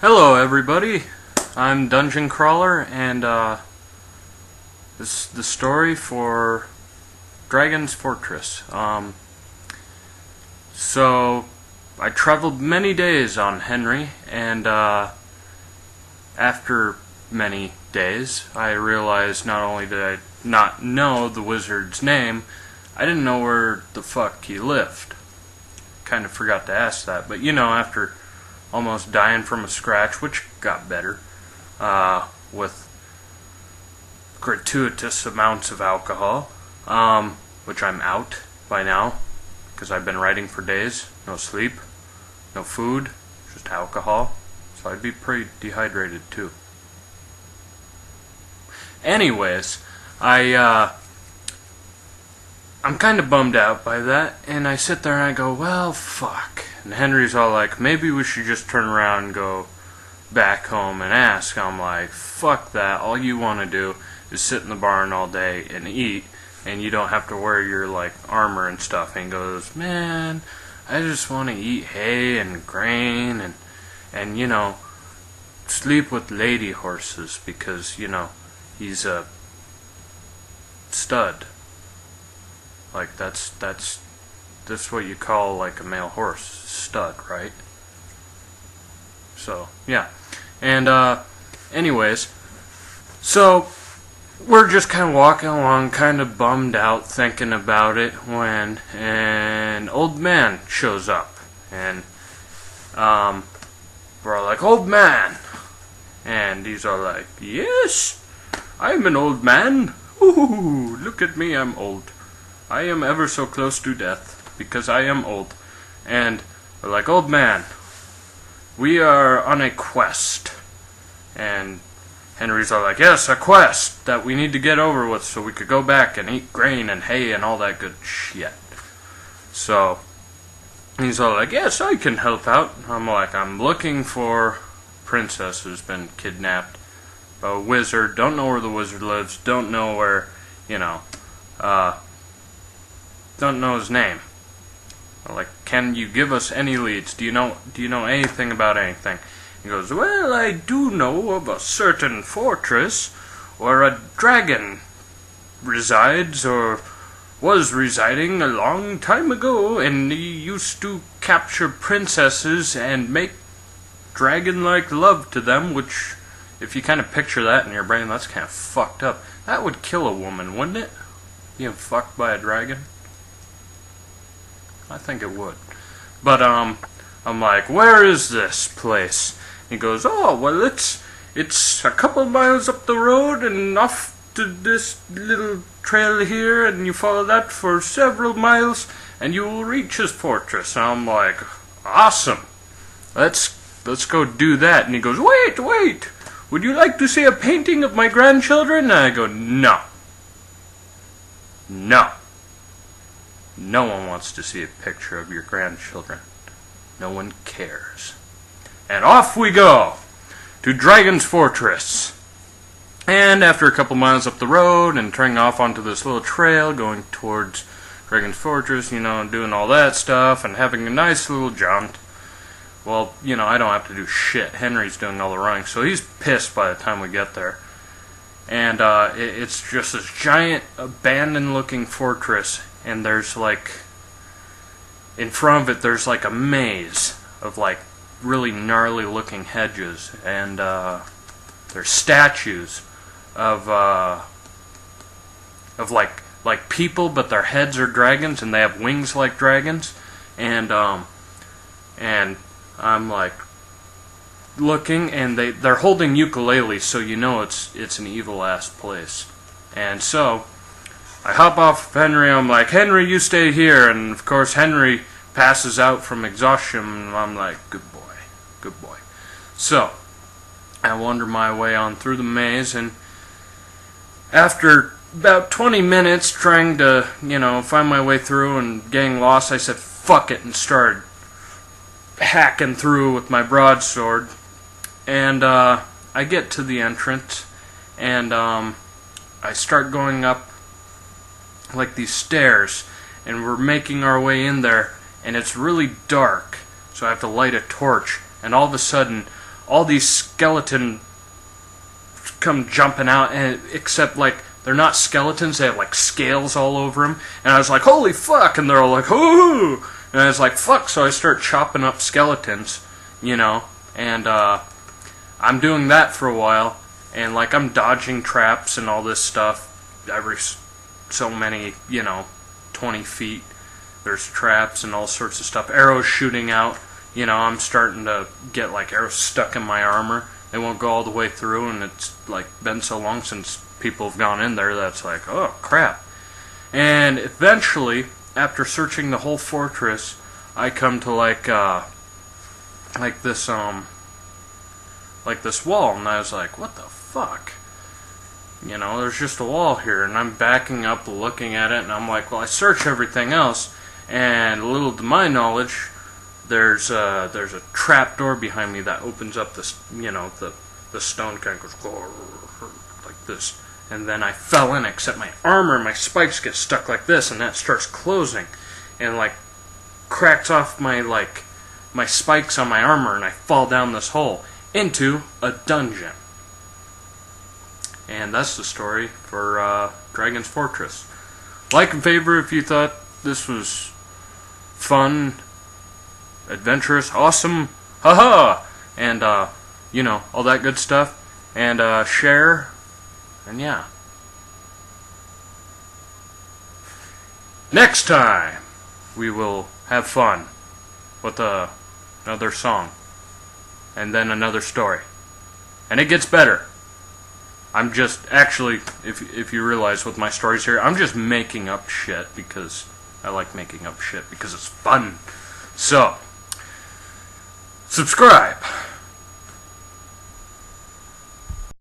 Hello everybody, I'm Dungeon Crawler, and this is the story for Dragon's Fortress. So I traveled many days on Henry, and after many days I realized not only did I not know the wizard's name, I didn't know where the fuck he lived. Kind of forgot to ask that, but you know, after almost dying from a scratch, which got better with gratuitous amounts of alcohol, which I'm out by now because I've been writing for days. No sleep, no food, just alcohol. So I'd be pretty dehydrated too. Anyways, I'm kind of bummed out by that, and I sit there and I go, well, fuck. And Henry's all like, maybe we should just turn around and go back home and ask. I'm like, fuck that. All you want to do is sit in the barn all day and eat, and you don't have to wear your, like, armor and stuff. And he goes, man, I just want to eat hay and grain and, you know, sleep with lady horses because, you know, he's a stud. Like, that's what you call, like, a male horse. Stud, right? So, yeah. And, anyways, so we're just kind of walking along, kind of bummed out, thinking about it, when an old man shows up. And, we're all like, old man! And he's all like, yes, I'm an old man. Ooh, look at me, I'm old. I am ever so close to death, because I am old. And we're like, old man, we are on a quest. And Henry's all like, yes, a quest that we need to get over with so we could go back and eat grain and hay and all that good shit. So he's all like, yes, I can help out. I'm like, I'm looking for princess who's been kidnapped. A wizard, don't know where the wizard lives, don't know where, you know, don't know his name. Like, can you give us any leads? Do you know anything about anything? He goes, well, I do know of a certain fortress where a dragon resides, or was residing a long time ago, and he used to capture princesses and make dragon-like love to them, which, if you kind of picture that in your brain, that's kind of fucked up. That would kill a woman, wouldn't it? Being fucked by a dragon? I think it would. But, I'm like, where is this place? He goes, oh, well, it's a couple miles up the road and off to this little trail here, and you follow that for several miles, and you will reach his fortress. And I'm like, awesome. Let's go do that. And he goes, wait, would you like to see a painting of my grandchildren? And I go, no. No one wants to see a picture of your grandchildren. No one cares. And off we go to Dragon's Fortress. And after a couple miles up the road and turning off onto this little trail going towards Dragon's Fortress, you know, doing all that stuff and having a nice little jaunt. Well, you know, I don't have to do shit. Henry's doing all the running, so he's pissed by the time we get there. And it's just this giant abandoned-looking fortress. And there's, like, in front of it, there's, like, a maze of, like, really gnarly-looking hedges. And there's statues of like people, but their heads are dragons, and they have wings like dragons. And I'm, like, looking, and they're holding ukuleles, so you know it's an evil-ass place. And so I hop off Henry, I'm like, Henry, you stay here, and of course Henry passes out from exhaustion, and I'm like, good boy. So, I wander my way on through the maze, and after about 20 minutes trying to, you know, find my way through and getting lost, I said, fuck it, and started hacking through with my broadsword, and I get to the entrance, and I start going up like these stairs, and we're making our way in there, and it's really dark, so I have to light a torch, and all of a sudden all these skeletons come jumping out, and except like they're not skeletons, they have like scales all over them. And I was like, holy fuck, and they're all like, ooh, and I was like, fuck. So I start chopping up skeletons, you know, and I'm doing that for a while, and like I'm dodging traps and all this stuff. Every so many, 20 feet, there's traps and all sorts of stuff. Arrows shooting out. I'm starting to get like arrows stuck in my armor. They won't go all the way through, and it's like been so long since people have gone in there that's like, oh crap. And eventually, after searching the whole fortress, I come to like this wall, and I was like, what the fuck? There's just a wall here, and I'm backing up looking at it, and I'm like, well, I search everything else, and little to my knowledge, there's a trap door behind me that opens up this, the stone kind of goes like this, and then I fell in, except my armor and my spikes get stuck like this, and that starts closing, and like cracks off my spikes on my armor, and I fall down this hole into a dungeon. And that's the story for Dragon's Fortress. Like and favorite if you thought this was fun, adventurous, awesome, haha, and all that good stuff, and share, and yeah. Next time we will have fun with another song, and then another story, and it gets better. I'm just, actually, if you realize with my stories here, I'm just making up shit because I like making up shit because it's fun. So, subscribe.